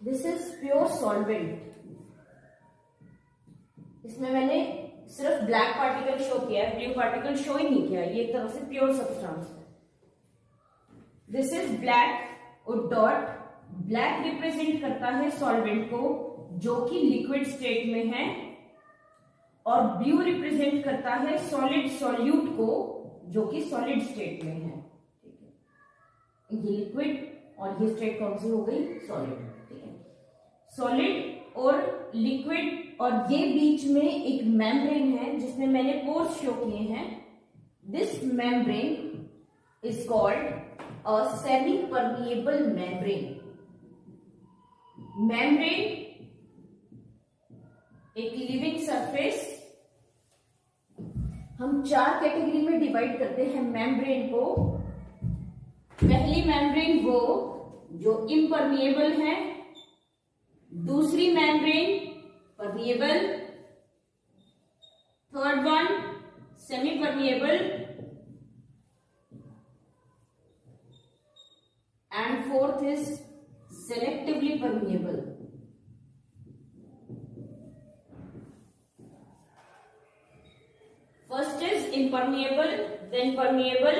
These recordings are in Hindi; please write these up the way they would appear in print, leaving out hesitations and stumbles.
This is pure solvent. इसमें मैंने सिर्फ ब्लैक पार्टिकल शो किया है, ब्लू पार्टिकल शो ही नहीं किया। ये एक तरह से प्योर सब्सटेंस है। दिस इज ब्लैक और डॉट, ब्लैक रिप्रेजेंट करता है सॉल्वेंट को जो कि लिक्विड स्टेट में है, और ब्लू रिप्रेजेंट करता है सॉलिड सॉल्यूट को जो कि सॉलिड स्टेट में है। ठीक है, ये लिक्विड और ये स्टेट कौन सी हो गई? सॉलिड। ठीक है, सॉलिड और लिक्विड, और ये बीच में एक मेम्ब्रेन है जिसमें मैंने पोर्स शो किए हैं। This membrane is called a semi permeable membrane. Membrane एक लिविंग सरफेस, हम 4 कैटेगरी में डिवाइड करते हैं मेम्ब्रेन को। पहली मेम्ब्रेन वो जो इम्परमिएबल है, दूसरी membrane permeable, third one semi permeable, and fourth is selectively permeable. First is impermeable, then permeable,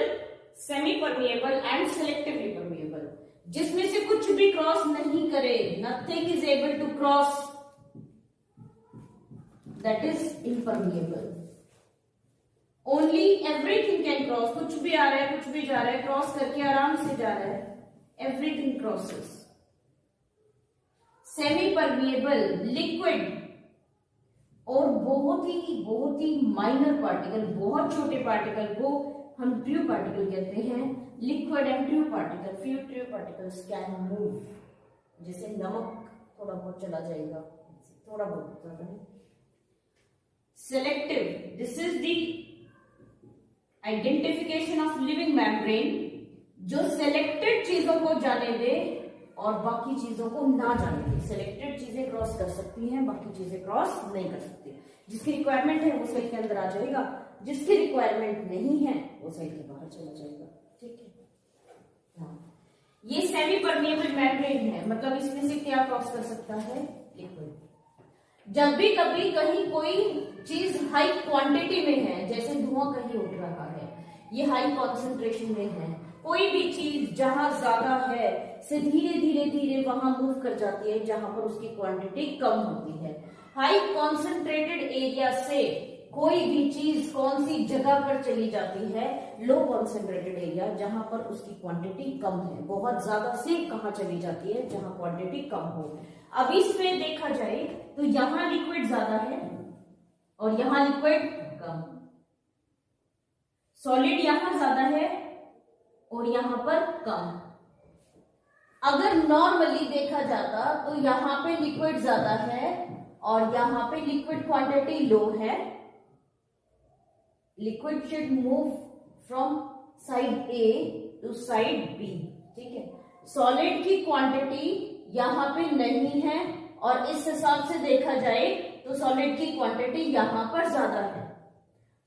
semi permeable and selectively permeable, जिसमें से कुछ भी क्रॉस नहीं करे, nothing is able to cross, that is impermeable. Only everything can cross, कुछ भी आ रहा है, कुछ भी जा रहा है, क्रॉस करके आराम से जा रहा है, everything crosses. Semi permeable, liquid और बहुत ही माइनर पार्टिकल, बहुत छोटे पार्टिकल को हम ट्रू पार्टिकल कहते हैं। Liquid and true particle, few true particles can move, जैसे नमक थोड़ा बहुत चला जाएगा, थोड़ा बहुत ज्यादा नहीं। Selective, this is the identification of living membrane, जो सेलेक्टेड चीजों को जाने दे और बाकी चीजों को ना जाने दे। सिलेक्टेड चीजें क्रॉस कर सकती हैं, बाकी चीजें क्रॉस नहीं कर सकती। जिसकी रिक्वायरमेंट है वो सेल के अंदर आ जाएगा, जिसकी रिक्वायरमेंट नहीं है वो सेल के बाहर चला जाएगा। ठीक है, हाँ, ये सेमी परमिएबल मेम्ब्रेन है, मतलब इसमें से क्या क्रॉस कर सकता है? लिक्विड। जब भी कभी कहीं कोई चीज हाई क्वांटिटी में है, जैसे धुआं कहीं उठ रहा है, ये हाई कॉन्सेंट्रेशन में है, कोई भी चीज जहां ज्यादा है से धीरे धीरे वहां मूव कर जाती है जहां पर उसकी क्वांटिटी कम होती है। हाई कॉन्सेंट्रेटेड एरिया से कोई भी चीज कौन सी जगह पर चली जाती है? लो कॉन्सेंट्रेटेड एरिया, जहां पर उसकी क्वांटिटी कम है। बहुत ज्यादा से कहां चली जाती है? जहां क्वांटिटी कम हो। अब इसमें देखा जाए तो यहां लिक्विड ज्यादा है और यहां लिक्विड कम। सॉलिड यहां ज्यादा है और यहां पर कम। अगर नॉर्मली देखा जाता तो यहां पे लिक्विड ज्यादा है और यहां पे लिक्विड क्वांटिटी लो है। Liquid should move from side A to side b. ठीक है, सॉलिड की क्वांटिटी यहां पे नहीं है और इस हिसाब से देखा जाए तो सॉलिड की क्वांटिटी यहां पर ज्यादा है।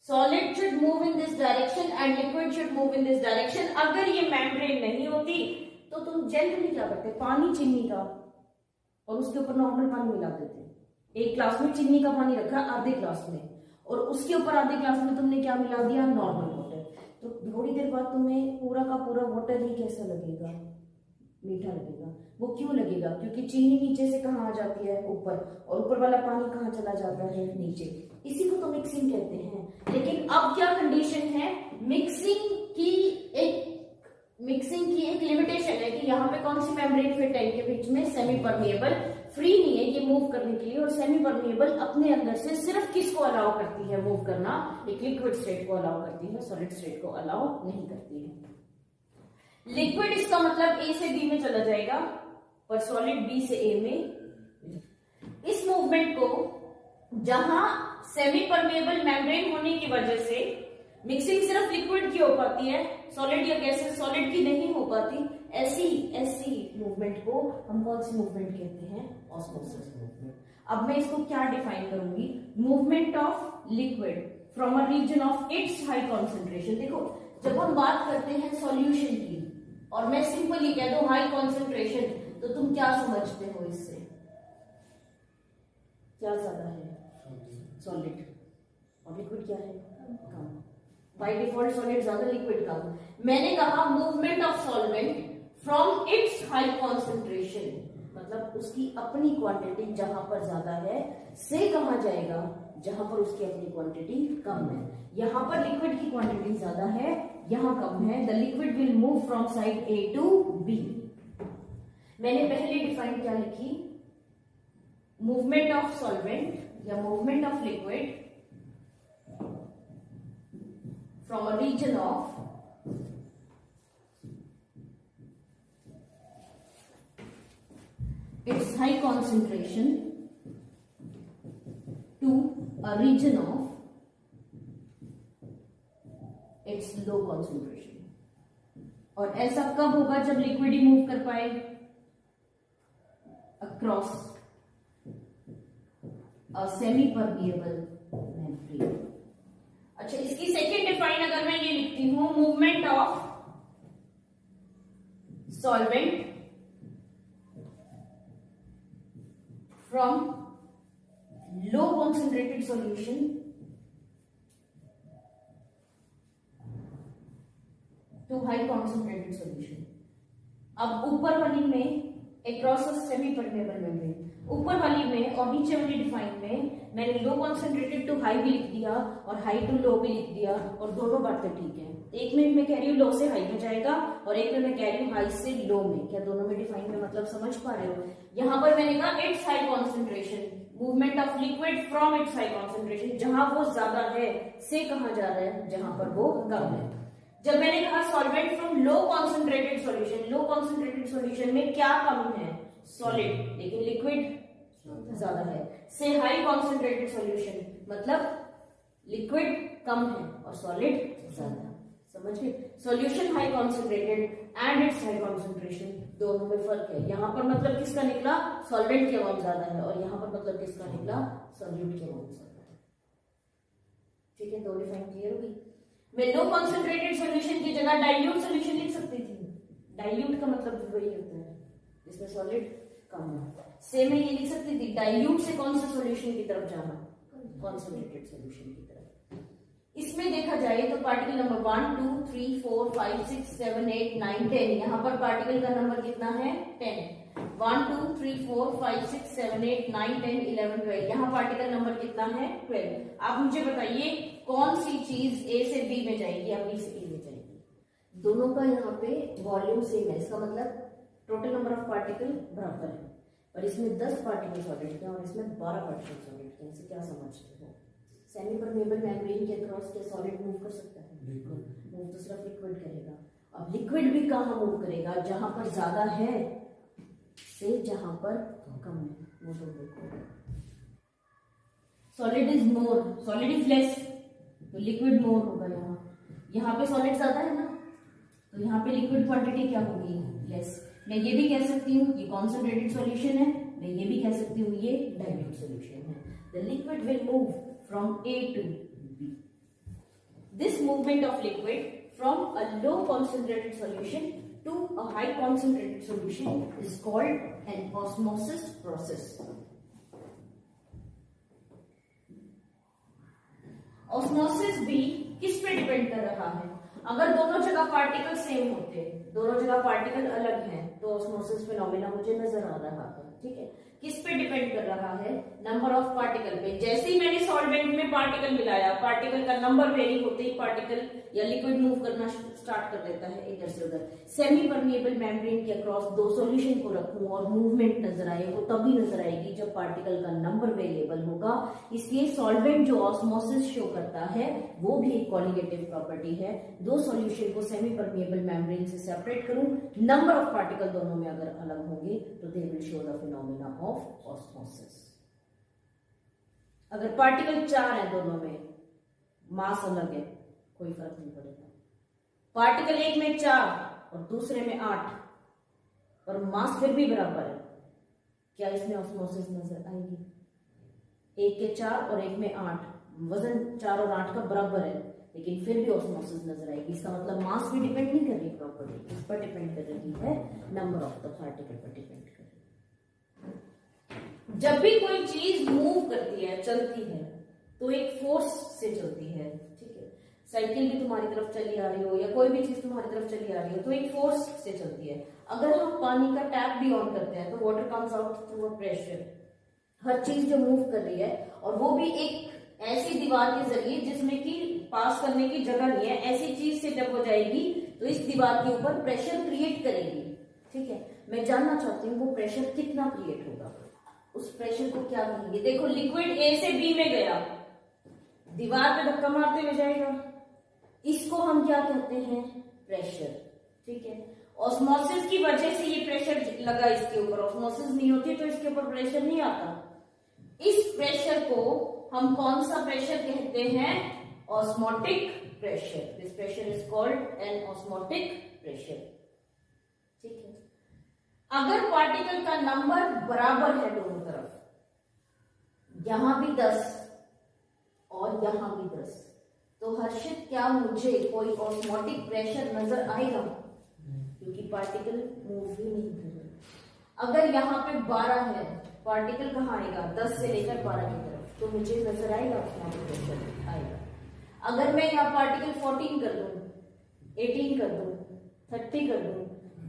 Solid should move in this direction and liquid should move in this direction. अगर ये मेम्ब्रेन नहीं होती तो तुम जनरली क्या करते? पानी चीनी का और उसके ऊपर नॉर्मल पानी मिला देते। एक ग्लास में चीनी का पानी रखा आधे ग्लास में और उसके ऊपर आधे ग्लास में तुमने क्या मिला दिया? Normal water. तो थोड़ी देर बाद तुम्हें पूरा का पूरा वाटर ही कैसा लगेगा? मीठा लगेगा। वो क्यों लगेगा? क्योंकि चीनी नीचे से कहाँ आ जाती है? ऊपर, और ऊपर वाला पानी कहाँ चला जाता है? नीचे। इसी को तो मिक्सिंग कहते हैं। लेकिन अब क्या कंडीशन है? मिक्सिंग की एक लिमिटेशन है कि यहाँ पे कौन सी मेम्ब्रेन फिट है इनके बीच में? Semi permeable. फ्री नहीं है ये मूव करने के लिए, और सेमी परमिएबल अपने अंदर से सिर्फ किसको अलाउ करती है मूव करना? एक लिक्विड स्टेट को अलाउ करती है, सॉलिड स्टेट को अलाउ नहीं करती है। लिक्विड इसका मतलब ए से बी में चला जाएगा, पर सॉलिड बी से ए में। इस मूवमेंट को जहां सेमी परमिएबल मेम्ब्रेन होने की वजह से मिक्सिंग सिर्फ लिक्विड की हो पाती है, सॉलिड या गैसेस सॉलिड की नहीं हो पाती, ऐसी मूवमेंट को हम कौन सी मूवमेंट कहते हैं? Osmosis movement. अब मैं इसको क्या डिफाइन करूंगी? Movement of liquid from a region of its high concentration. देखो, जब हम बात करते हैं सॉल्यूशन की और मैं सिंपली कह दूं हाई कॉन्सेंट्रेशन, तो तुम क्या समझते हो इससे? क्या ज्यादा है? सॉलिड। और लिक्विड क्या है? कम। बाय डिफॉल्ट सॉलिड ज्यादा, लिक्विड कम। मैंने कहा movement of solvent from its high concentration, मतलब उसकी अपनी क्वांटिटी जहां पर ज्यादा है से कहा जाएगा जहां पर उसकी अपनी क्वांटिटी कम है। यहां पर लिक्विड की क्वांटिटी ज्यादा है, यहां कम है। The liquid will move from side A to B. मैंने पहले डिफाइन क्या लिखी? मूवमेंट ऑफ सॉल्वेंट या movement of liquid from a region of its high concentration to a region of its low concentration। और ऐसा कब होगा? जब लिक्विड ही मूव कर पाए across a semi permeable membrane. अच्छा, इसकी सेकेंड डिफाइन अगर मैं ये लिखती हूं, movement of solvent from low concentrated solution to high concentrated solution। अब ऊपर वाली में across a semi permeable membrane, ऊपर वाली में और नीचे वाली डिफाइन में मैंने लो कॉन्सेंट्रेटेड टू हाई भी लिख दिया और हाई टू लो भी लिख दिया, और दोनों बातें ठीक है। एक में मैं कह रही हूँ लो से हाई में जाएगा और एक में मैं कह रही हूँ हाई से लो में। क्या दोनों में डिफाइन में मतलब समझ पा रहे हो? यहां पर मैंने कहा it's high concentration, movement of liquid from its high concentration, जहां वो ज्यादा है से कहा जा रहा है जहां पर वो कम है। जब मैंने कहा solvent from low concentrated solution, low concentrated solution में क्या कम है? सॉलिड, लेकिन लिक्विड ज्यादा है। से हाई कॉन्सेंट्रेटेड सॉल्यूशन मतलब लिक्विड कम है और सॉलिड ज्यादा। समझ गए? Solution high concentrated and it's high concentration, दोनों में फर्क है। यहां पर मतलब किसका निकला? सॉल्वेंट की अमाउंट ज्यादा है, और यहां पर मतलब किसका निकला? सॉल्यूट की अमाउंट ज्यादा है। ठीक है, दो डिफाइन क्लियर होगी। मैं लो कॉन्सेंट्रेटेड सॉल्यूशन की जगह डाइल्यूट सॉल्यूशन लिख सकती थी। डाइल्यूट का मतलब वही होता है जिसमें सॉलिड कम है। से मैं ये लिख सकती थी डाइल्यूट से कौन सा सॉल्यूशन की तरफ जाना? कॉन्सेंट्रेटेड सॉल्यूशन की तरफ। इसमें देखा जाए तो पार्टिकल नंबर 1 2 3 4 5 6 7 8 9 10, यहां पर पार्टिकल का नंबर कितना है? 10। 1 2 3 4 5 6 7 8 9 10 11 12, यहां पार्टिकल नंबर कितना है? 12। आप मुझे बताइए कौन सी चीज ए से बी में जाएगी या बी से ए में जाएगी? दोनों का यहाँ पे वॉल्यूम सेम है, इसका मतलब टोटल नंबर ऑफ पार्टिकल बराबर है, पर इसमें 10 पार्टिकल सॉलिड थे और इसमें 12 पार्टिकल सॉलिड थे। इसे क्या समझते हो? सेमी परमेबल मेम्ब्रेन के अक्रॉस क्या सॉलिड मूव कर सकता है? मूव तो सिर्फ लिक्विड करेगा। अब लिक्विड भी कहाँ मूव करेगा? जहां पर ज्यादा है से जहां पर कम है, वो तो देखो। Solid is more, solid is less, तो लिक्विड मोर होगा। यहाँ पे सॉलिड ज्यादा है ना, तो यहाँ पे लिक्विड क्वांटिटी क्या होगी? लेस। मैं ये भी कह सकती हूँ ये कॉन्सेंट्रेटेड सॉल्यूशन है, मैं ये भी कह सकती हूँ ये डाइल्यूट सॉल्यूशन है। The liquid will move from A to B. This movement of liquid from a low concentrated solution to a high concentrated solution is called an osmosis process. Osmosis भी किस पे डिपेंड कर रहा है? अगर दोनों जगह पार्टिकल सेम होते, दोनों जगह पार्टिकल अलग हैं, तो ऑस्मोसिस फिनोमेना मुझे नजर आ रहा है। ठीक है, किस पे डिपेंड कर रहा है? नंबर ऑफ पार्टिकल पे। जैसे ही मैंने सॉल्वेंट में पार्टिकल मिलाया, पार्टिकल का नंबर वेरी होते ही पार्टिकल या लिक्विड मूव करना स्टार्ट कर देता है इधर से उधर। सेमी परमिएबल मेम्ब्रेन के अक्रॉस दो सॉल्यूशन को रखूं और मूवमेंट नजर आए, वो तभी नजर आएगी जब पार्टिकल का नंबर वेरिएबल होगा। इसलिए सॉल्वेंट जो ऑस्मोसिस शो करता है वो भी एक कॉलिगेटिव प्रॉपर्टी है। दो सॉल्यूशन को सेमी परमिएबल मेम्ब्रेन से सेपरेट करूं, नंबर ऑफ पार्टिकल दोनों में अगर अलग होंगे तो they will show the phenomena of osmosis. अगर पार्टिकल 4 है, दोनों में मास अलग है, कोई फर्क नहीं पड़ेगा। पार्टिकल एक में 4 और दूसरे में 8 और मास फिर भी बराबर है, क्या इसमें ऑस्मोसिस नजर आएगी? एक के 4 और एक में 8, वजन 4 और 8 का बराबर है, लेकिन फिर भी ऑस्मोसिस नजर आएगी। इसका मतलब मास भी डिपेंड नहीं कर रही प्रॉपर्ली, इस पर डिपेंड कर रही है, नंबर ऑफ द पार्टिकल पर डिपेंड कर रही है। जब भी कोई चीज मूव करती है, चलती है, तो एक फोर्स से चलती है, ठीक है। साइकिल भी तुम्हारी तरफ चली आ रही हो या कोई भी चीज तुम्हारी तरफ चली आ रही हो तो एक फोर्स से चलती है। अगर हम पानी का टैप भी ऑन करते हैं तो water comes out through a pressure. हर चीज जो मूव कर रही है, और वो भी एक ऐसी दीवार के जरिए जिसमें कि पास करने की जगह नहीं है, ऐसी चीज से जब हो जाएगी तो इस दीवार के ऊपर प्रेशर क्रिएट करेगी, ठीक है। मैं जानना चाहती हूँ वो प्रेशर कितना क्रिएट होगा, उस प्रेशर को क्या कहेंगे। देखो लिक्विड ए से बी में गया, दीवार पे धक्का मारते हुए जाएगा, इसको हम क्या कहते हैं, प्रेशर, ठीक है। ऑस्मोसिस की वजह से ये प्रेशर लगा इसके ऊपर, ऑस्मोसिस नहीं होती तो इसके ऊपर प्रेशर नहीं आता। इस प्रेशर को हम कौन सा प्रेशर कहते हैं, osmotic pressure. This pressure is called an osmotic pressure, ठीक है। अगर पार्टिकल का नंबर बराबर है दोनों तरफ, यहां भी 10 और यहां भी 10, तो हर्षित क्या मुझे कोई ऑस्मोटिक प्रेशर नजर आएगा, क्योंकि पार्टिकल मूव ही नहीं कर रहा। अगर यहाँ पे 12 है, पार्टिकल कहाँ आएगा, 10 से लेकर 12 की तरफ, तो मुझे नजर आएगा ऑस्मोटिक प्रेशर आएगा। अगर मैं यहाँ पार्टिकल 14 कर दूं, 18 कर दूं, 30 कर दूं,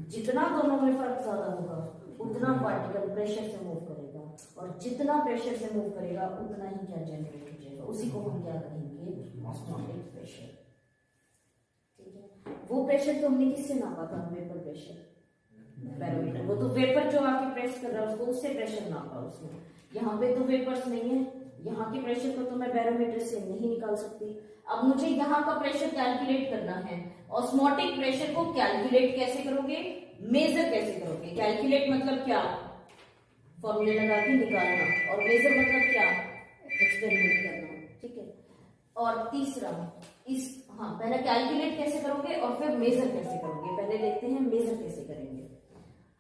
जितना दोनों में फर्क ज्यादा होगा उतना पार्टिकल प्रेशर से मूव करेगा, और जितना प्रेशर से मूव करेगा उतना ही क्या जनरेट हो जाएगा, उसी को हम क्या कहेंगे, ऑस्मोटिक प्रेशर, ठीक है। वो प्रेशर तो हमने किससे नापा था, वेपर प्रेशर, बैरोमीटर। वो तो वेपर जो आके प्रेस कर रहा है उसको, उससे प्रेशर नापा उसने। यहाँ पे तो वेपर्स नहीं है, यहाँ के प्रेशर को तो मैं बैरोमीटर से नहीं निकाल सकती। अब मुझे यहाँ का प्रेशर कैलकुलेट करना है। ऑस्मोटिक प्रेशर को कैलकुलेट कैसे करोगे, मेजर कैसे करोगे। कैलकुलेट मतलब क्या, फॉर्मूले लगा के निकालना, और मेजर मतलब क्या, एक्सपेरिमेंट करना, ठीक है। और तीसरा पहले कैलकुलेट कैसे करोगे और फिर मेजर कैसे करोगे। पहले देखते हैं मेजर कैसे करेंगे।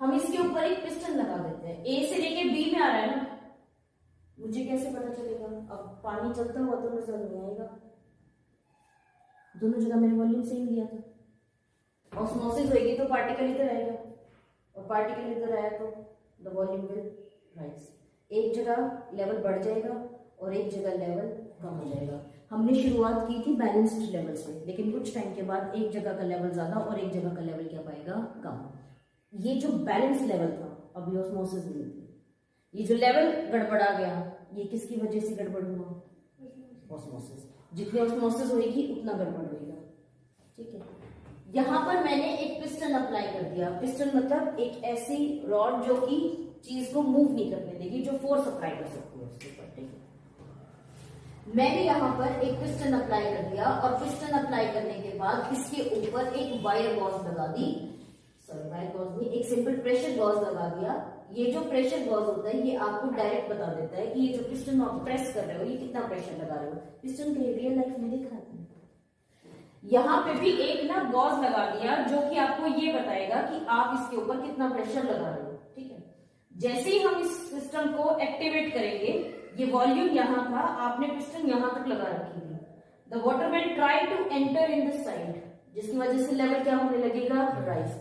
हम इसके ऊपर एक पिस्टन लगा देते हैं, ए से लेके बी में आ रहा है ना, मुझे कैसे पता चलेगा, अब पानी चलता हुआ तो नजर नहीं आएगा, दोनों जगह मैंने वॉल्यूम सेम दिया था। ऑस्मोसिस होगी तो पार्टिकल इधर आएगा, और पार्टिकल इधर आया तो द वॉल्यूम विल राइज। एक जगह लेवल बढ़ जाएगा और एक जगह लेवल कम हो जाएगा। हमने शुरुआत की थी बैलेंस्ड लेवल से, लेकिन कुछ टाइम के बाद एक जगह का लेवल ज्यादा और एक जगह का लेवल क्या पाएगा, कम। ये जो बैलेंस लेवल था, अभी ऑस्मोसिस नहीं थी, ये जो लेवल गड़बड़ा गया, ये किसकी वजह से गड़बड़ हुआ, ऑस्मोसिस। जितनी ऑस्मोसिस होगी उतना गड़बड़ होगा, ठीक है। यहां पर मैंने एक पिस्टन अप्लाई कर दिया। पिस्टन मतलब एक ऐसी रॉड जो कि चीज को मूव नहीं करने देगी, जो फोर्स अप्लाई कर सकती है उसके ऊपर, ठीक है। मैंने यहाँ पर एक पिस्टन अप्लाई कर दिया, और पिस्टन अप्लाई करने के बाद इसके ऊपर एक वायर गॉज लगा दी, वायर गॉज नहीं, एक सिंपल प्रेशर गॉज लगा दिया। ये जो प्रेशर गॉज होता है ये आपको डायरेक्ट बता देता है कि ये जो पिस्टन आप प्रेस कर रहे हो ये कितना प्रेशर लगा रहे हो। पिस्टन के रियल लाइफ में देखा है, यहाँ पे भी एक ना गॉज लगा दिया जो कि आपको ये बताएगा कि आप इसके ऊपर कितना प्रेशर लगा रहे हो, ठीक है। जैसे ही हम इस सिस्टम को एक्टिवेट करेंगे, ये वॉल्यूम यहाँ था, आपने पिस्टन यहाँ तक लगा रखी थी, the water will try to enter in this side, जिसकी वजह से लेवल क्या होने लगेगा, राइज।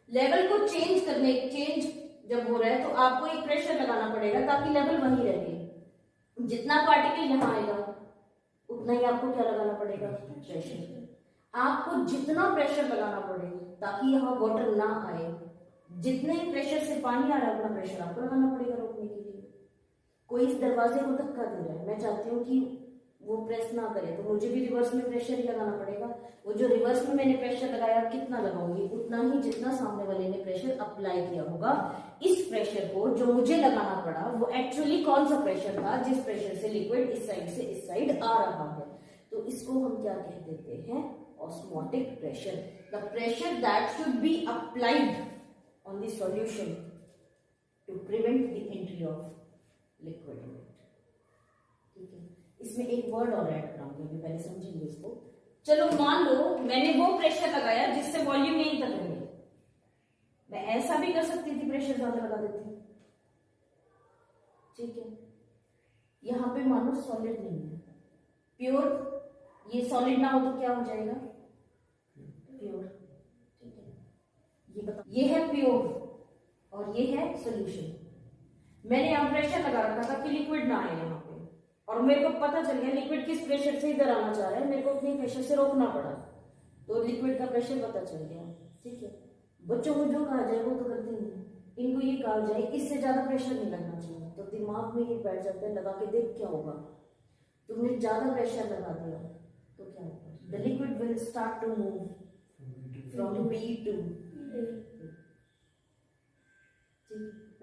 लेवल को चेंज जब हो रहा है तो आपको एक प्रेशर लगाना पड़ेगा ताकि लेवल वही रहे। जितना पार्टिकल यहाँ आएगा उतना ही आपको क्या लगाना पड़ेगा, प्रेशर। आपको जितना प्रेशर लगाना पड़े ताकि यहाँ वाटर ना आए, जितने प्रेशर से पानी आ रहा है उतना प्रेशर आपको लगाना पड़ेगा रोकने के लिए। कोई इस दरवाजे को धक्का दे रहा है, मैं चाहती हूँ कि वो प्रेस ना करे, तो मुझे भी रिवर्स में प्रेशर ही लगाना पड़ेगा। वो जो रिवर्स में मैंने प्रेशर लगाया, कितना लगाऊंगी, उतना ही जितना सामने वाले ने प्रेशर अप्लाई किया होगा। इस प्रेशर को जो मुझे लगाना पड़ा वो एक्चुअली कौन सा प्रेशर था, जिस प्रेशर से लिक्विड इस साइड से इस साइड आ रहा है, तो इसको हम क्या कह देते हैं, osmotic pressure. The pressure that should be applied on the solution to prevent the entry of liquid, ठीक है। इसमें एक वर्ड और ऐड कराऊंगी, अभी पहले समझेंगे इसको। चलो मान लो मैंने वो प्रेशर लगाया जिससे वॉल्यूम यहीं तक रही, मैं ऐसा भी कर सकती थी, प्रेशर ज्यादा लगा देती, ठीक है। यहां पे मानो सॉलिड नहीं है, प्योर ये सॉलिड ना हो तो क्या हो जाएगा? प्योर। ठीक है, ये बताओ, ये है प्योर और ये है सोल्यूशन। मैंने यहाँ प्रेशर लगा रखा था कि लिक्विड ना आए यहाँ पे, और मेरे को पता चल गया लिक्विड किस प्रेशर से इधर आना चाह रहा है, मेरे को अपने प्रेशर से रोकना पड़ा, तो लिक्विड का प्रेशर पता चल गया। ठीक है, बच्चों को जो कहा जाए वो तो करते नहीं है, इनको ये कहा जाए इससे ज्यादा प्रेशर नहीं लगना चाहिए, तो दिमाग में ये बैठ जाता है, लगा के देख क्या होगा। तुमने ज्यादा प्रेशर लगा दिया तो क्या होगा? The liquid will start to move from B to,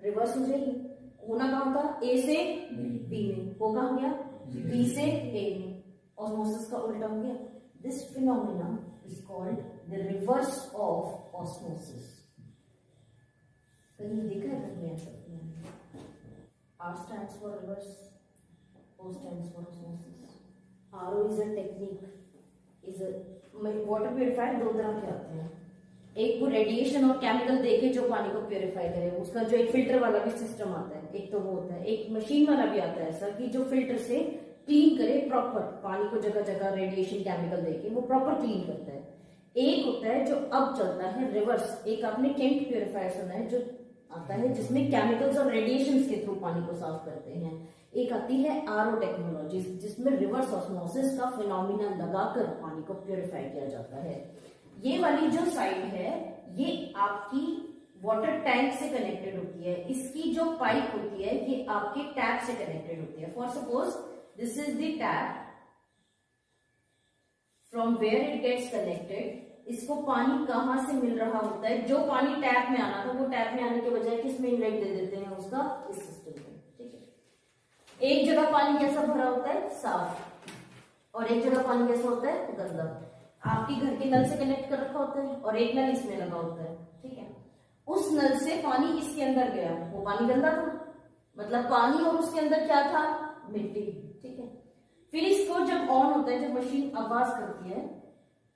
reverse हो जाएगी। होना कहाँ था? ए से बी में, होगा हो गया बी से ए में, ऑस्मोसिस का उल्टा हो गया। This phenomena is called the reverse of osmosis. कहीं देखा है तुमने ऐसा? R stands for reverse, O stands for osmosis. RO is a technique, is a water purifier दो तरह के आते हैं, एक वो रेडिएशन और केमिकल देके जो पानी को प्योरीफाई करे, उसका जो एक फिल्टर वाला भी सिस्टम आता है, एक तो वो होता है, एक मशीन वाला भी आता है ऐसा कि जो फिल्टर से क्लीन करे प्रॉपर पानी को, जगह जगह रेडिएशन केमिकल देके वो प्रॉपर क्लीन करता है। एक होता है जो अब चलता है रिवर्स, एक आपने केंट प्योरीफायर सुना है जो आता है जिसमें केमिकल्स और रेडिएशंस के थ्रू पानी को साफ करते हैं। एक आती है आरओ टेक्नोलॉजी जिसमें रिवर्स ऑस्मोसिस का फिनोमिना लगाकर पानी को प्योरीफाई किया जाता है। ये वाली जो साइड है ये आपकी वाटर टैंक से कनेक्टेड होती है, इसकी जो पाइप होती है ये आपके टैप से कनेक्टेड होती है। For suppose this is the tap from where it gets connected. इसको पानी कहां से मिल रहा होता है? जो पानी टैप में आना था वो टैप में आने के बजाय किस में इनलेट दे देते हैं उसका? इस सिस्टम में। ठीक है, एक जगह पानी कैसा भरा होता है? साफ, और एक जगह पानी कैसा होता है? गंदा। आपके घर के नल से कनेक्ट कर रखा होता है और एक नल इसमें लगा होता है। ठीक है, उस नल से पानी इसके अंदर गया, वो पानी गंदा था, मतलब पानी और उसके अंदर क्या था? मिट्टी। ठीक है, फिर इसको जब ऑन होता है, जब मशीन आवाज करती है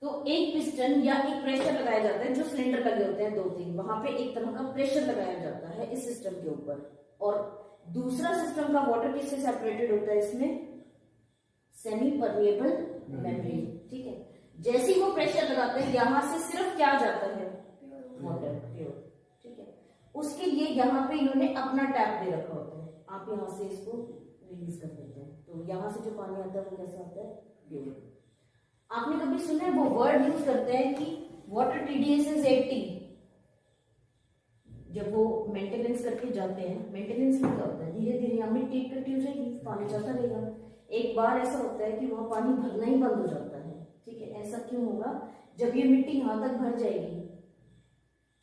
तो एक पिस्टन या एक प्रेशर लगाया जाता है, जो सिलेंडर लगे होते हैं 2-3, वहां पे एक तरह का प्रेशर लगाया जाता है इस सिस्टम के ऊपर, और दूसरा सिस्टम का वाटर किससे सेपरेटेड होता है? इसमें सेमी परमेएबल मेम्ब्रेन। ठीक है, जैसे ही वो प्रेशर लगाते हैं यहां से सिर्फ क्या जाता है? Water pure. ठीक है, उसके लिए यहाँ पे इन्होंने अपना टैप दे रखा होता है, आप यहाँ से इसको रिलीज कर देते हैं, तो यहाँ से जो पानी आता है वो कैसा आता है? प्योर। आपने कभी सुना है वो वर्ड यूज करते हैं कि वाटर टीडीएस इज 80? जब वो मेंटेनेंस करके जाते हैं, मेंटेनेंस में क्या होता है? धीरे धीरे यहाँ मिट्टी इकट्ठी हो जाएगी, पानी जाता रहेगा, एक बार ऐसा होता है कि वहां पानी भरना ही बंद हो जाता है। ठीक है, ऐसा क्यों होगा? जब ये मिट्टी यहां तक भर जाएगी,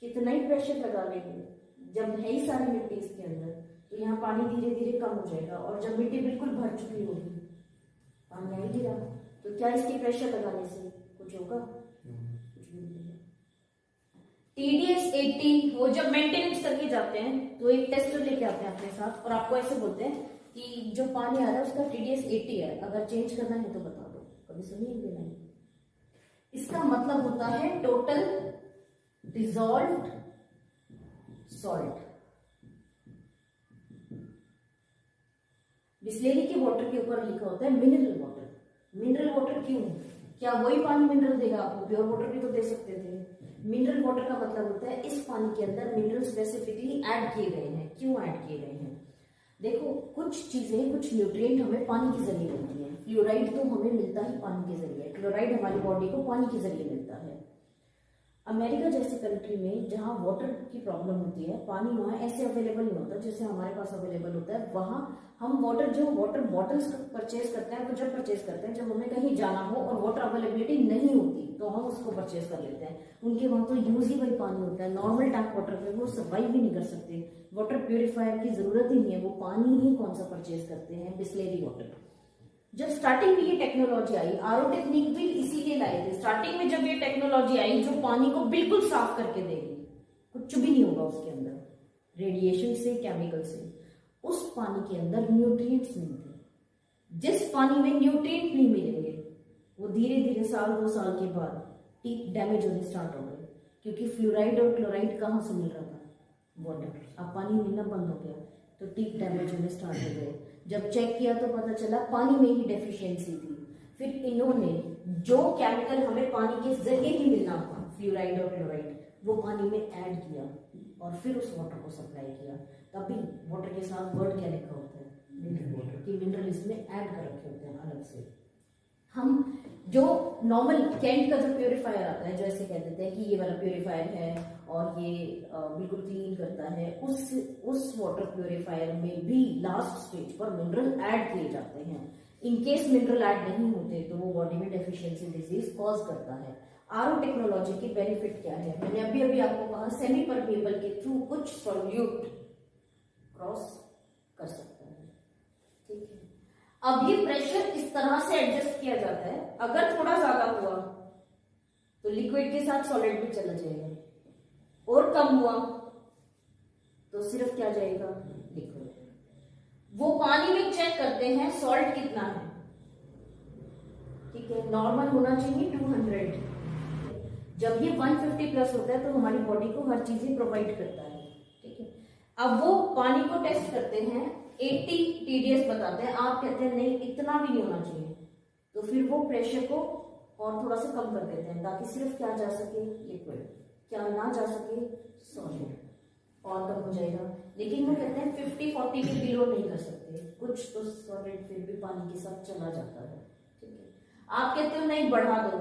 कितना ही प्रेशर लगा लेंगे, जब है ही सारी मिट्टी इसके अंदर, तो यहाँ पानी धीरे धीरे कम हो जाएगा, और जब मिट्टी बिल्कुल भर चुकी होगी, पानी आ ही नहीं रहा, तो क्या इसके प्रेशर लगाने से कुछ होगा? कुछ भी नहीं। TDS 80 वो जब मेंटेनेंस करके जाते हैं तो एक टेस्टर लेके आते हैं अपने साथ, और आपको ऐसे बोलते हैं कि जो पानी आ रहा है उसका TDS 80 है, अगर चेंज करना है तो बता दो। कभी सुनिए ये नहीं? इसका मतलब होता है टोटल डिसॉल्व्ड सॉल्ट। बिस्लेरी के वाटर के ऊपर लिखा होता है मिनरल वाटर। मिनरल वाटर क्यों? क्या वही पानी मिनरल देगा आपको? प्योर वाटर भी तो दे सकते थे। मिनरल वाटर का मतलब होता है इस पानी के अंदर मिनरल स्पेसिफिकली ऐड किए गए हैं। क्यों ऐड किए गए हैं? देखो, कुछ चीजें, कुछ न्यूट्रिएंट हमें पानी के जरिए मिलती है। फ्लोराइड तो हमें मिलता ही पानी के जरिए, क्लोराइड हमारी बॉडी को पानी के जरिए मिलता है। अमेरिका जैसी कंट्री में जहाँ वाटर की प्रॉब्लम होती है, पानी वहाँ ऐसे अवेलेबल नहीं होता जैसे हमारे पास अवेलेबल होता है। वहाँ हम वाटर बॉटल्स परचेज करते हैं, तो जब परचेज करते हैं, जब हमें कहीं जाना हो और वाटर अवेलेबिलिटी नहीं होती तो हम उसको परचेज कर लेते हैं। उनके वहाँ तो यूज ही वही पानी होता है, नॉर्मल टैप वाटर पे वो सर्वाइव भी नहीं कर सकते, वाटर प्योरीफायर की जरूरत ही नहीं है, वो पानी ही कौन सा परचेज करते हैं? Bisleri water. जब स्टार्टिंग में ये टेक्नोलॉजी आई, आरओ टेक्निक भी इसीलिए लाए थे। स्टार्टिंग में जब ये टेक्नोलॉजी आई जो पानी को बिल्कुल साफ करके देगी, कुछ भी नहीं होगा उसके अंदर, रेडिएशन से, केमिकल से, उस पानी के अंदर न्यूट्रिएंट्स नहीं थे। जिस पानी में न्यूट्रिएंट नहीं मिलेंगे वो धीरे धीरे 1-2 साल के बाद टीथ डैमेज होने स्टार्ट हो गए, क्योंकि फ्लोराइड और क्लोराइड कहाँ से मिल रहा था? वाटर। अब पानी मिलना बंद हो गया तो टीथ डैमेज होने स्टार्ट हो गए। जब चेक किया तो पता चला पानी में ही डेफिशिएंसी थी। फिर इन्होंने जो केमिकल हमें पानी के जरिए ही मिलना था, फ्लोराइड और क्लोराइड, वो पानी में ऐड किया और फिर उस वाटर को सप्लाई किया। तभी वाटर के साथ वर्ड क्या लिखा होता है, कि मिनरल इसमें ऐड कर रखे होते हैं अलग से। हम जो नॉर्मल कैंट का जो प्योरीफायर आता है, जो ऐसे कह देते हैं कि ये वाला प्योरीफायर है और ये बिल्कुल क्लीन करता है, उस वाटर प्योरीफायर में भी लास्ट स्टेज पर मिनरल ऐड किए जाते हैं। इनकेस मिनरल ऐड नहीं होते तो वो बॉडी में डेफिशिएंसी डिजीज कॉज करता है। आरओ टेक्नोलॉजी की बेनिफिट क्या है, मैंने अभी आपको कहा सेमी परमेबल के थ्रू कुछ सॉल्यूट क्रॉस कर सकता है, ठीक है। अब ये प्रेशर इस तरह से एडजस्ट किया जाता है, अगर थोड़ा ज्यादा हुआ तो लिक्विड के साथ सॉलिड भी चला जाएगा, और कम हुआ तो सिर्फ क्या जाएगा, लिक्विड। वो पानी में चेक करते हैं सॉल्ट कितना है, ठीक है। नॉर्मल होना चाहिए 200। जब ये 150 प्लस होता है तो हमारी बॉडी को हर चीजें प्रोवाइड करता है, ठीक है। अब वो पानी को टेस्ट करते हैं, 80 TDS बताते हैं, आप कहते हैं नहीं इतना भी नहीं होना चाहिए, तो फिर वो प्रेशर को और थोड़ा सा कम कर देते हैं ताकि सिर्फ क्या जा सके, लिक्विड, क्या ना जा सके, सॉलिड, और कम हो जाएगा। लेकिन वो कहते हैं 50-40 के बिलो नहीं कर सकते, कुछ तो सॉलिड फिर भी पानी के साथ चला जाता है, ठीक है। आप कहते हो नहीं बढ़ा दो,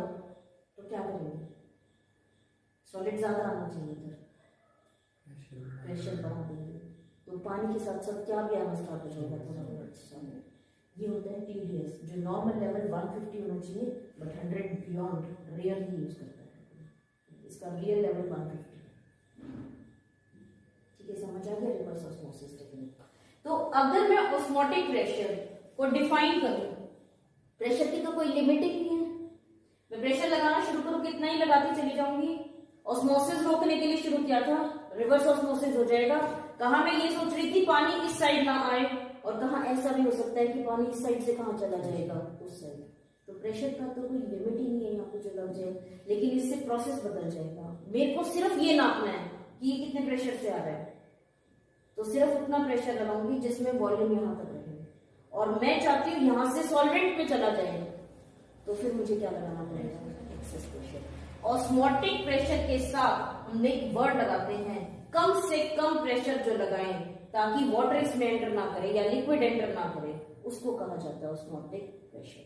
तो क्या करेंगे, सॉलिड ज्यादा आना चाहिए था, प्रेशर बढ़ा देंगे तो पानी के साथ साथ क्या भी आना स्टार्ट हो जाएगा, थोड़ा बहुत सॉलिड। ये होता है TDS, जो नॉर्मल लेवल 150 होना चाहिए, बट 100 बियॉन्ड रेयरली यूज करता है, इसका रियल लेवल 150, ठीक है। समझ आ गया रिवर्स ऑस्मोसिस टेक्निक। तो अगर मैं ऑस्मोटिक प्रेशर को डिफाइन करूं, प्रेशर की तो कोई लिमिट ही नहीं है, मैं प्रेशर लगाना शुरू करूं कितना ही लगाती चली जाऊंगी। ऑस्मोसिस रोकने के लिए शुरू किया था, रिवर्स ऑस्मोसिस हो जाएगा। कहां मैं ये सोच रही थी पानी इस साइड ना आए, और कहां ऐसा भी हो सकता है कि पानी इस साइड से कहां चला जाएगा, उस साइड। तो प्रेशर का तो कोई लिमिट ही नहीं है, यहाँ कुछ लग जाए, लेकिन इससे प्रोसेस बदल जाएगा। मेरे को सिर्फ ये नापना है कि ये कितने प्रेशर से आ रहा है, तो सिर्फ उतना प्रेशर लगाऊंगी जिसमें वॉल्यूम यहां तक रहे, और मैं चाहती हूँ यहां से सॉल्वेंट में चला जाए, तो फिर मुझे क्या लगाना पड़ेगा, एक्सेस प्रेशर। ऑस्मोटिक प्रेशर के साथ हमने एक वर्ड लगाते हैं, कम से कम प्रेशर जो लगाएं ताकि वाटर इसमें एंटर ना करे या लिक्विड एंटर ना करे, उसको कहा जाता है osmotic pressure.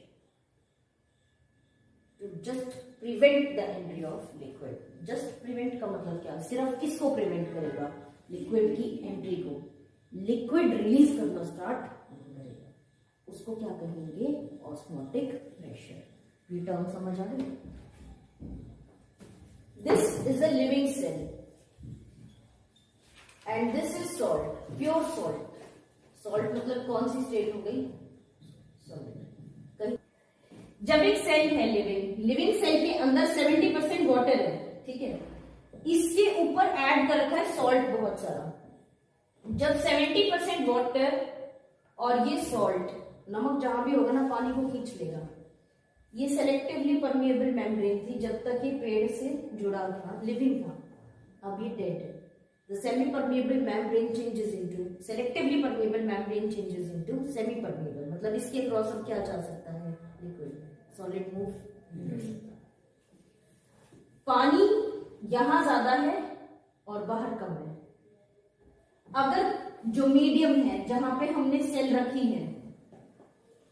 To just prevent the entry of liquid. Just prevent का मतलब क्या, सिर्फ किसको प्रिवेंट करेगा, लिक्विड की एंट्री को। लिक्विड रिलीज करना स्टार्ट करेगा, उसको क्या कहेंगे, ऑस्मोटिक प्रेशर। ये टर्म समझ आ गई। This is a living cell and this is salt, pure salt. Salt मतलब कौन सी स्टेट हो गई, सॉलिड। जब एक सेल है लिविंग सेल के अंदर 70% वाटर है, ठीक है, इसके ऊपर ऐड कर रखा है सॉल्ट बहुत सारा। जब 70% वाटर और ये सॉल्ट, नमक जहां भी होगा ना पानी को खींच लेगा। ये सेलेक्टिवली परमिएबल मेम्ब्रेन थी जब तक ये पेड़ से जुड़ा था, लिविंग था, अब ये डेड है। The semi-permeable membrane changes into selectively permeable membrane changes into semi-permeable, मतलब इसके क्रॉस अब क्या जा सकता है, लिक्विड, सॉलिड मूव नहीं कर सकता। पानी यहां ज्यादा है और बाहर कम है। अगर जो मीडियम है जहां पे हमने सेल रखी है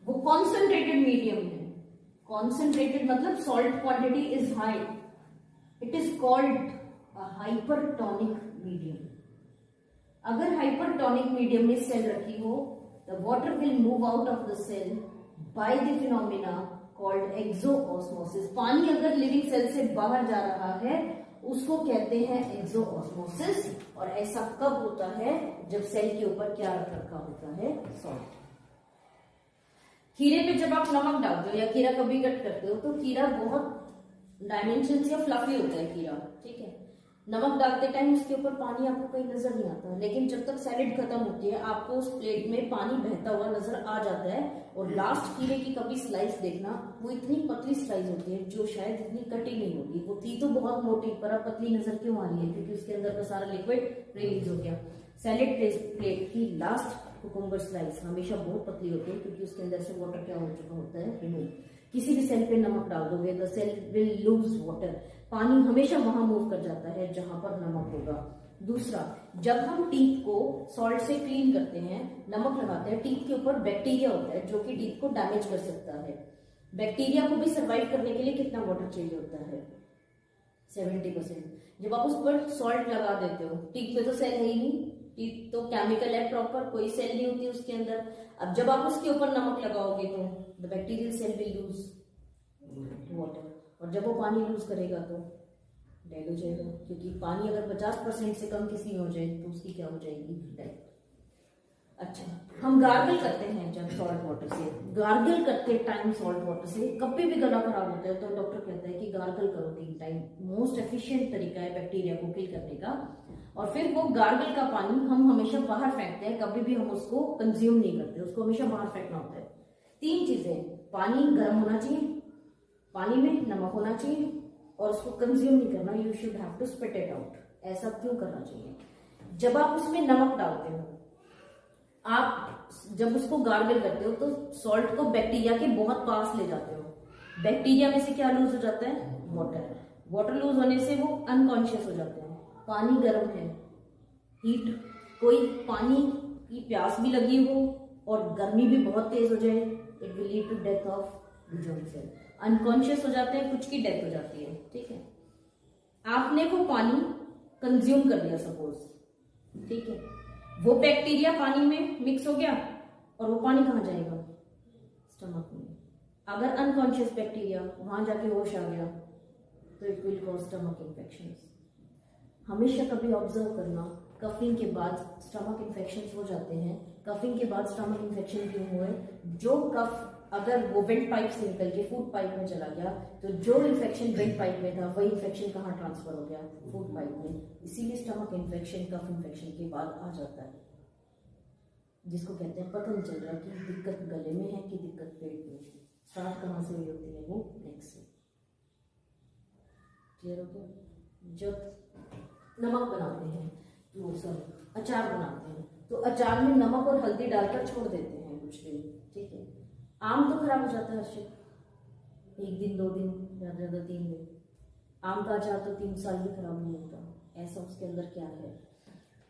वो कॉन्सेंट्रेटेड मीडियम है, कॉन्सेंट्रेटेड मतलब salt quantity is high, it is called hypertonic medium. अगर हाइपरटोनिक मीडियम में सेल रखी हो, the water will move out of the cell by the phenomena called exosmosis. पानी अगर लिविंग सेल से बाहर जा रहा है उसको कहते हैं एक्सोऑस्मोसिस। और ऐसा कब होता है, जब सेल के ऊपर क्या रख रखा होता है, सॉल्ट। खीरे पे जब आप नमक डालते हो या खीरा कभी कट करते हो तो खीरा बहुत डायमेंशन या फ्लफी होता है खीरा, ठीक है। नमक डालते टाइम उसके ऊपर पानी आपको कहीं नजर नहीं आता, लेकिन जब तक सैलेड खत्म होती है आपको उस प्लेट में पानी बहता हुआ नजर आ जाता है। और लास्ट खीरे की कभी स्लाइस देखना, वो इतनी पतली स्लाइस होती है जो शायद इतनी कटी नहीं होगी, वो थी तो बहुत मोटी पर अब पतली नजर क्यों आ रही है, क्योंकि उसके अंदर का सारा लिक्विड रिलीज हो गया। सैलेड प्लेट की लास्ट कुकुम्बर स्लाइस हमेशा बहुत पतली होती है क्योंकि उसके अंदर से वाटर क्या हो चुका होता है, रिमूव। किसी भी सेल पे नमक डाल दोगे the cell will lose water. पानी हमेशा वहां मूव कर जाता है जहां पर नमक होगा। दूसरा, जब हम टीथ को सॉल्ट से क्लीन करते हैं, नमक लगाते हैं, टीथ के ऊपर बैक्टीरिया होता है जो कि टीथ को डैमेज कर सकता है। बैक्टीरिया को भी सर्वाइव करने के लिए कितना वाटर चाहिए होता है? 70%। जब आप उस पर सॉल्ट लगा देते हो, टीथ में तो सेल है ही नहीं, टीथ तो केमिकल है प्रॉपर, कोई सेल नहीं होती उसके अंदर। अब जब आप उसके ऊपर नमक लगाओगे तो the bacterial cell will lose water, और जब वो पानी लूज करेगा तो डेड हो जाएगा, क्योंकि पानी अगर 50% से कम किसी में हो जाए तो उसकी क्या हो जाएगी? डेड। अच्छा, हम गार्गल करते हैं जब सॉल्ट वाटर से, गार्गल करते टाइम सॉल्ट वाटर से कभी भी गला खराब होता है तो डॉक्टर कहता है कि गार्गल करो 3 टाइम। मोस्ट एफिशिएंट तरीका है बैक्टीरिया को किल करने का। और फिर वो गार्गल का पानी हम हमेशा बाहर फेंकते हैं, कभी भी हम उसको कंज्यूम नहीं करते, उसको हमेशा बाहर फेंकना होता है। 3 चीजें, पानी गर्म होना चाहिए, पानी में नमक होना चाहिए, और उसको कंज्यूम नहीं करना। You should have to spit it out. ऐसा क्यों करना चाहिए? जब आप उसमें नमक डालते हो, आप जब उसको गार्गल करते हो तो सॉल्ट को बैक्टीरिया के बहुत पास ले जाते हो। बैक्टीरिया में से क्या लूज हो जाता है? वाटर। वाटर लूज होने से वो अनकॉन्शियस हो जाते हैं। पानी गर्म है, हीट, कोई पानी की प्यास भी लगी हो और गर्मी भी बहुत तेज हो जाए, it will lead to death of joint cell. Unconscious हो जाते हैं, कुछ की डेथ हो जाती है। ठीक है, आपने वो पानी कंज्यूम कर लिया सपोज, ठीक है, वो बैक्टीरिया पानी में मिक्स हो गया और वो पानी कहाँ जाएगा? स्टमक में। अगर अनकॉन्शियस बैक्टीरिया वहां जाके होश आ गया तो it will cause stomach infection. हमेशा कभी ऑब्जर्व करना, कफिंग के बाद स्टमक इन्फेक्शन हो जाते हैं। कफिंग के बाद स्टमक इन्फेक्शन क्यों हुए? जो कफ अगर वो वेंट पाइप से निकल के फूड पाइप में चला गया तो जो इन्फेक्शन वेंट पाइप में था वही इन्फेक्शन कहाँ ट्रांसफर हो गया? फूड पाइप में। इसीलिए स्टमक इन्फेक्शन कफ इन्फेक्शन के बाद आ जाता है, जिसको कहते हैं पता नहीं चल रहा कि दिक्कत गले में है कि दिक्कत पेट में। स्टार्ट कहाँ से हुई होती है? वो नेक से। क्लियर हो गया? जब नमक बनाते हैं तो सॉरी अचार बनाते हैं तो अचार में नमक और हल्दी डालकर छोड़ देते हैं कुछ दिन, ठीक है। आम तो खराब हो जाता है अर्षित, 1 दिन 2 दिन, ज्यादा ज्यादा 3 दिन। आम का अचार तो 3 साल भी खराब नहीं होता। ऐसा उसके अंदर क्या है?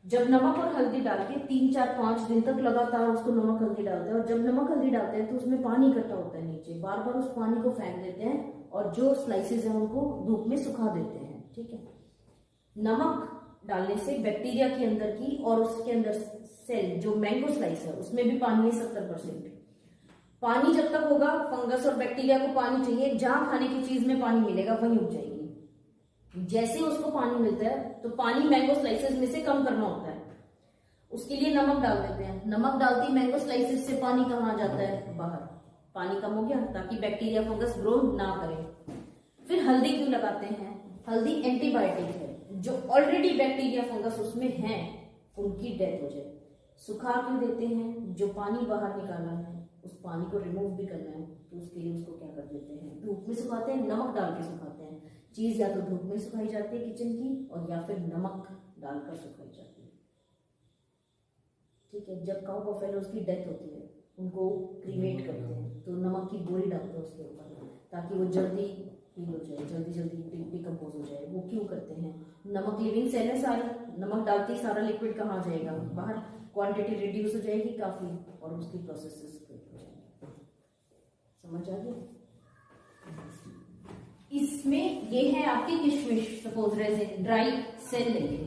जब नमक और हल्दी डाल के 3 4 5 दिन तक लगातार उसको नमक हल्दी डालते हैं, और जब नमक हल्दी डालते हैं तो उसमें पानी इकट्ठा होता है नीचे, बार बार उस पानी को फेंक देते हैं और जो स्लाइसेस हैं उनको धूप में सुखा देते हैं, ठीक है। नमक डालने से बैक्टीरिया के अंदर की और उसके अंदर सेल जो मैंगो स्लाइस है उसमें भी पानी है 70%। पानी जब तक होगा, फंगस और बैक्टीरिया को पानी चाहिए, जहां खाने की चीज में पानी मिलेगा वहीं उग जाएगी। जैसे उसको पानी मिलता है तो पानी मैंगो स्लाइसेस में से कम करना होता है, उसके लिए नमक डाल देते हैं। नमक डालती मैंगो स्लाइसेस से पानी कहाँ आ जाता है? बाहर। पानी कम हो गया ताकि बैक्टीरिया फंगस ग्रो ना करे। फिर हल्दी क्यों लगाते हैं? हल्दी एंटीबायोटिक है, जो ऑलरेडी बैक्टीरिया फंगस उसमें है उनकी डेथ हो जाए। सुखा क्यों देते हैं? जो पानी बाहर निकाला है उस पानी को रिमूव भी करना है तो उसके लिए उसको क्या कर देते हैं? धूप में सुखाते हैं, नमक डाल के सुखाते हैं। चीज या तो धूप में सुखाई जाती है किचन की, और या फिर नमक डालकर सुखाई जाती है, ठीक है। जब काऊ बफेलोज की डेथ होती है उनको क्रीमेट करते हैं तो नमक की बोरी डालते हैं उसके ऊपर ताकि वो जल्दी हील हो जाए, जल्दी जल्दी डिकम्पोज हो जाए। वो क्यों करते हैं? नमक लिविंग सेल है सारी, नमक डालते ही सारा लिक्विड कहाँ जाएगा? बाहर। क्वांटिटी रिड्यूस हो जाएगी काफी और उसकी प्रोसेसेस हो जाएगी। समझ आ गया? इसमें ये है आपकी किशमिश, सपोज रेजिन, ड्राई सेल लेंगे,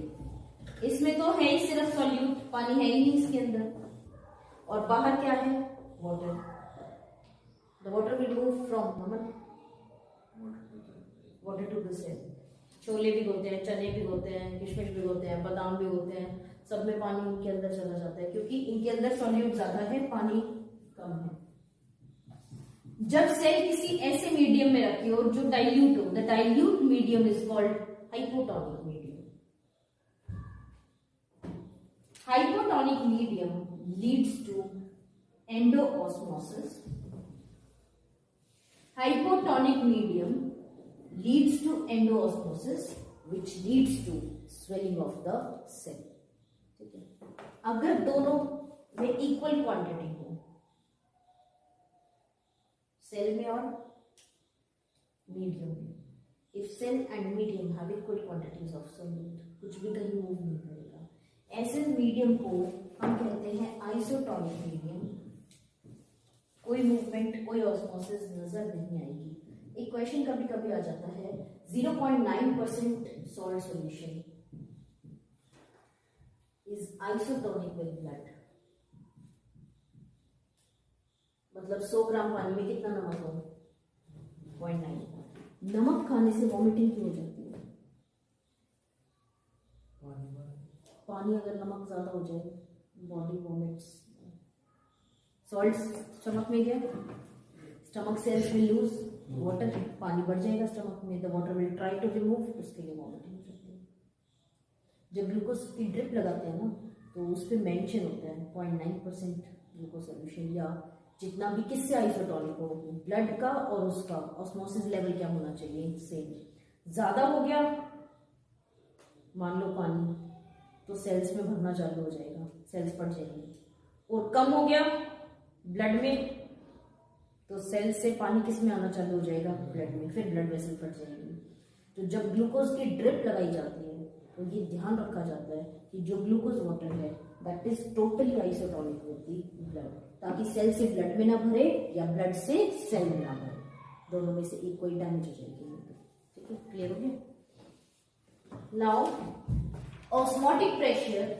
इसमें तो है ही सिर्फ सॉल्यूट, पानी है ही नहीं इसके अंदर, और बाहर क्या है? Water. The water will move from water to the cell. छोले भिगोते हैं, चने भिगोते हैं, किशमिश भिगोते हैं, बादाम भिगोते हैं, सब में पानी इनके अंदर चला जाता है क्योंकि इनके अंदर सॉल्यूट ज्यादा है, पानी कम है। जब सेल किसी ऐसे मीडियम में रखी हो जो डाइल्यूट हो, the dilute medium is called hypotonic medium. Hypotonic medium leads to endosmosis. Hypotonic medium leads to endoosmosis which leads to swelling of the cell, ठीक है। अगर दोनों में इक्वल क्वांटिटी हो, सेल में और मीडियम में। If cell and medium have equal quantities of solute, कुछ भी कहीं मूव नहीं करेगा, ऐसे मीडियम को हम कहते हैं आइसोटोनिक मीडियम। कोई मूवमेंट, कोई ऑस्मोसिस नजर नहीं आएगी। एक क्वेश्चन कभी कभी आ जाता है 0.9% salt solution is isotonic with blood, मतलब 100 ग्राम पानी में कितना नमक हो, 0.9। नमक खाने से वॉमिटिंग क्यों हो जाती है? पानी अगर नमक ज्यादा हो जाए बॉडी वॉमिट्स। सॉल्ट स्टमक में गया, stomach cells will lose water, पानी बढ़ जाएगा स्टमक में, the water will try to remove, उसके लिए वॉमिटिंग हो जाती है। जब ग्लूकोज की ड्रिप लगाते हैं ना तो उस पर मेंशन होता है 0.9% ग्लूकोज सोल्यूशन, या जितना भी किससे आइसोटोनिक हो, ब्लड का और उसका ऑस्मोसिस लेवल क्या होना चाहिए, सेम। ज्यादा हो गया मान लो पानी, तो सेल्स में भरना चालू हो जाएगा, सेल्स बढ़ जाएंगे। और कम हो गया ब्लड में, तो सेल्स से पानी किस में आना चालू हो जाएगा, ब्लड में, फिर ब्लड वेसल फट जाएंगे। तो जब ग्लूकोज की ड्रिप लगाई जाती है तो ये ध्यान रखा जाता है कि जो ग्लूकोज वाटर है that is totally isotonic with the blood, ताकि सेल से ब्लड में ना भरे या ब्लड से सेल में ना भरे, दोनों में से एक कोई डैमेज हो जाएगी। ठीक है, क्लियर हो गया? Now osmotic pressure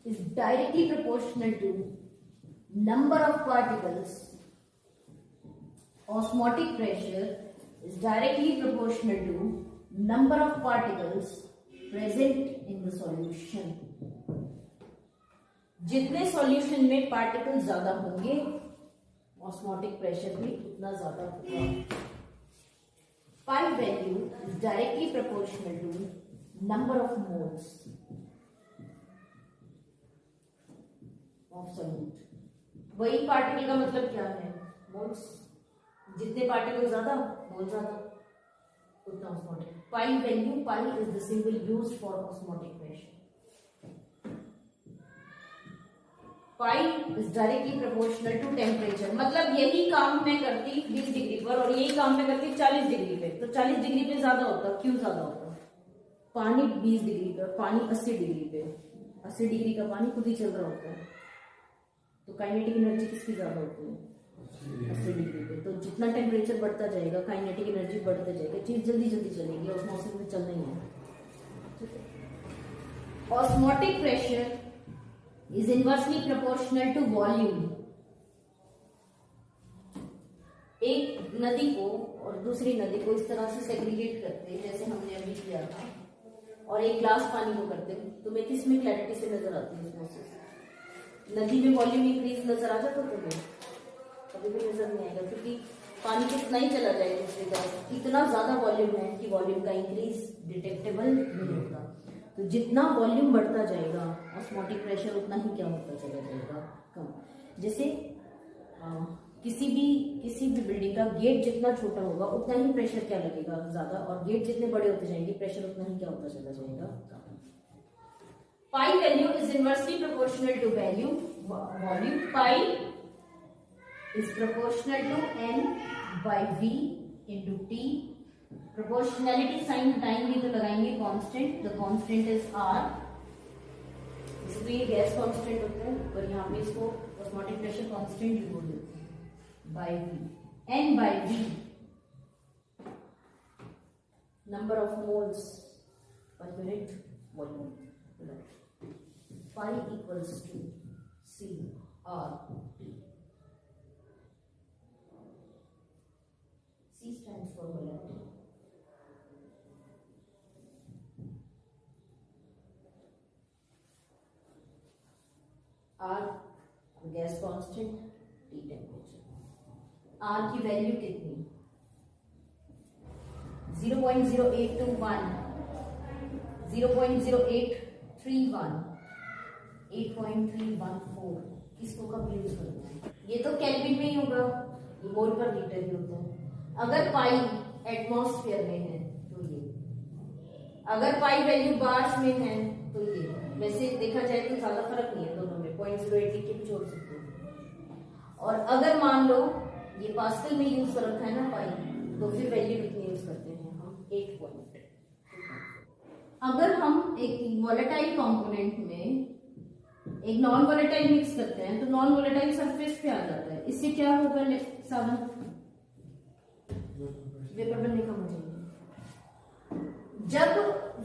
is directly proportional to number of particles. Osmotic pressure is directly proportional to number of particles present in the solution. जितने सॉल्यूशन में पार्टिकल ज्यादा होंगे ऑस्मोटिक प्रेशर भी उतना ज्यादा होगा। Pi value is directly proportional to number of moles of solute. वही पार्टिकल का मतलब क्या है, मोल्स। जितने पार्टिकल ज्यादा मोल ज्यादा, उतना osmotic. Pi value, pi is the symbol used for osmotic pressure. Pi is directly proportional to temperature, मतलब यही काम मैं करती 20 डिग्री पर और यही काम मैं करती 40 डिग्री पे, तो 40 डिग्री पे ज्यादा होता, क्यों ज्यादा होता? पानी 20 डिग्री पे, पानी 80 डिग्री पे, 80 डिग्री का पानी खुद ही चल रहा होता है, तो काइनेटिक एनर्जी किसकी ज्यादा होती है, 80 डिग्री पे। तो जितना टेम्परेचर बढ़ता जाएगा काइनेटिक एनर्जी बढ़ता जाएगा, चीज जल्दी जल्दी चलेगी, ऑस्मोसिस में चलना ही है। Osmotic pressure is inversely proportional to volume. एक नदी को और दूसरी नदी को इस तरह से सेग्रीगेट करते हैं जैसे हमने अभी किया था, और एक ग्लास पानी को करते हैं, तुम्हें किस में क्लैरिटी से नजर आती है ऑस्मोसिस? नदी में वॉल्यूम इंक्रीज नजर आ जाता तुम्हें? कभी भी नजर नहीं आएगा, क्योंकि पानी कितना ही चला जाएगा दूसरी तरफ, इतना ज्यादा वॉल्यूम है कि वॉल्यूम का इंक्रीज डिटेक्टेबल नहीं होता। तो जितना वॉल्यूम बढ़ता जाएगा ऑस्मोटिक प्रेशर उतना ही क्या होता चला जाएगा, कम। जैसे किसी भी बिल्डिंग का गेट जितना छोटा होगा उतना ही प्रेशर क्या लगेगा, ज्यादा, और गेट जितने बड़े होते जाएंगे प्रेशर उतना ही क्या होता चला जाएगा, कम। Pi value is inversely proportional to volume. Pi is proportional to n by v into t. Proportionality sign हटाएंगे तो लगाएंगे constant. The constant is r. इसको ये गैस constant होता है, और यहाँ पे इसको osmotic pressure constant भी बोल देते हैं, by v. n by v number of moles per unit volume. Pi equals to C R T. C stands for molarity. R gas constant, T temperature. R की वैल्यू कितनी? 0.0821, 0.0831, 8.314। इसको कब यूज करना है? ये तो केल्विन में ही होगा, ये मोल पर लीटर ही होता है। अगर पाई एटमॉस्फेयर में है तो ये, अगर पाई वैल्यू बार्स में है तो ये। वैसे देखा जाए तो ज्यादा फर्क नहीं है दोनों में, 0.08 के भी जोड़ सकते हैं। और अगर मान लो ये पास्कल में यूज कर रखा है ना पाई, तो फिर वैल्यू कितनी यूज करते हैं हम 8 पॉइंट। अगर हम एक वोलेटाइल कंपोनेंट में एक नॉन वोलेटाइल मिक्स करते हैं तो नॉन वोलेटाइल सरफेस पे आ जाता है, इससे क्या होगा सावन, वेपर बनने का मजा। जब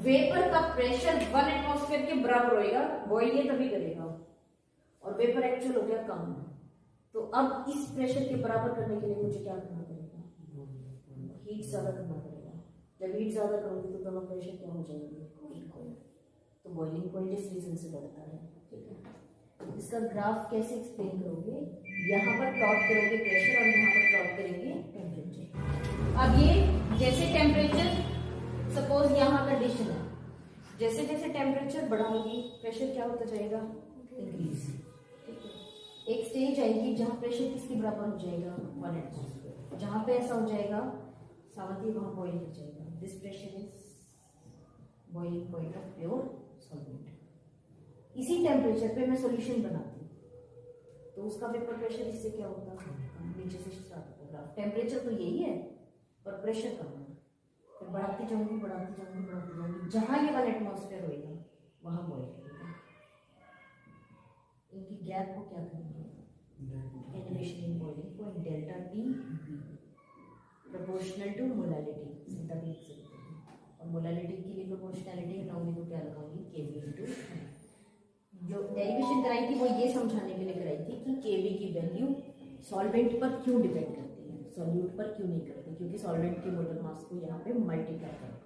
वेपर का प्रेशर 1 एटमॉस्फेयर के बराबर होएगा, बॉइल ये तभी करेगा, और वेपर एक्चुअल हो गया कम, तो अब इस प्रेशर के बराबर करने के लिए मुझे क्या करना पड़ेगा, हीट ज्यादा करना पड़ेगा। जब हीट ज्यादा करूंगी तो दोनों प्रेशर क्या हो जाएंगे, इक्वल, तो बॉइलिंग पॉइंट इस रीजन से बढ़ता है। ठीक है, इसका ग्राफ कैसे एक्सप्लेन करोगे, यहाँ पर प्लॉट करोगे प्रेशर और यहाँ पर प्लॉट करेंगे टेम्परेचर। अब ये जैसे टेम्परेचर, सपोज यहाँ कंडीशन है, जैसे जैसे टेम्परेचर बढ़ाऊंगी प्रेशर क्या होता जाएगा, इंक्रीज। एक स्टेज आएगी जहाँ प्रेशर किसके बराबर हो जाएगा, 1 एटमॉस्फेयर, जहाँ पे ऐसा हो जाएगा सावंती वहां बॉइल हो जाएगा। This pressure is boiling point of pure solvent. इसी टेम्परेचर पे मैं सॉल्यूशन बनाती हूँ तो उसका वेपर प्रेशर इससे क्या होगा, नीचे से स्टार्ट होगा। टेम्परेचर तो यही है पर प्रेशर कम है, फिर बढ़ाती जाऊंगी बढ़ाती जाऊंगी बढ़ाती जाऊंगी, जहां ये 1 एटमॉस्फेयर होगा वहां बॉइल होगा। इनकी गैप को क्या करेंगे, elevation in boiling point, delta T B proportional to molality, सीधा भी लिख सकते हैं। और मोलालिटी के लिए प्रोपोर्शनैलिटी हटाऊंगी तो क्या लगाऊंगी, केवी इनटू। जो डेरिवेशन कराई थी वो ये समझाने के लिए कराई थी कि केवी की वैल्यू सॉल्वेंट पर क्यों डिपेंड करती है, सॉल्यूट पर क्यों नहीं करती, क्योंकि सॉल्वेंट के मोलर मास को यहाँ पे मल्टीप्लाई करते हैं।